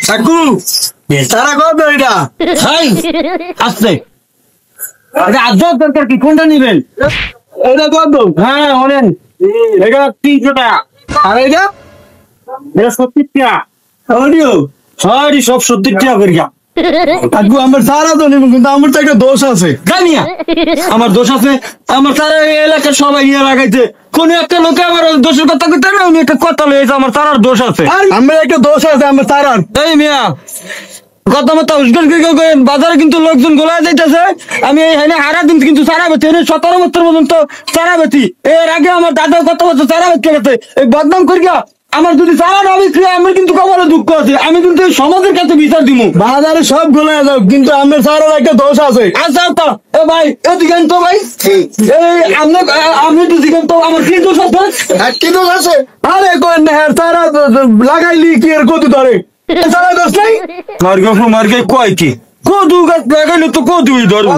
কাকু তারা কবে এটা আসছে আজব দরকার কি কোনটা নিবেন এটা কত হ্যাঁ অনেক এটা 300 টাকা আর এটা 70 টাকা সরি সব 70 টাকা করে কাকু আমার সারা তো নেব কিন্তু আমার তো একটা দোষ আছে জানিয়া আমার দোষ আছে আমার সারা এলাকার সবাই নিয়ে লাগাইছে কোন একটা লোকে আমার দোষের কথা কইতে না উনি একটা কথা লইছে আমার সারার দোষ আছে আমার একটা দোষ আছে আমার সারার এই মিয়া কথা মতো উস্কান বাজারে কিন্তু লোকজন গোলা যাইতেছে আমি এখানে হারা দিন কিন্তু সারা বেতি 17 বছর পর্যন্ত সারা বেতি এর আগে আমার দাদার কত বছর সারা বেচে গেছে এই বদনাম করিয়া আমার যদি সারা না বিক্রি আমার কিন্তু কবলে দুঃখ আছে আমি কিন্তু সমাজের কাছে বিচার দিব বাজারে সব গোলা যাও কিন্তু আমার সারার একটা দোষ আছে আচ্ছা তো এ ভাই এদিকে তো ভাই এই আপনি তো দিকেন তো আমার কি দোষ আছে কি দোষ আছে আরে কোন হের সারা লাগাইলি কি এর কত ধরে সারা দোষ নাই মার্গে কয় কি কদু গাছ লাগাইলে তো কদুই ধরবো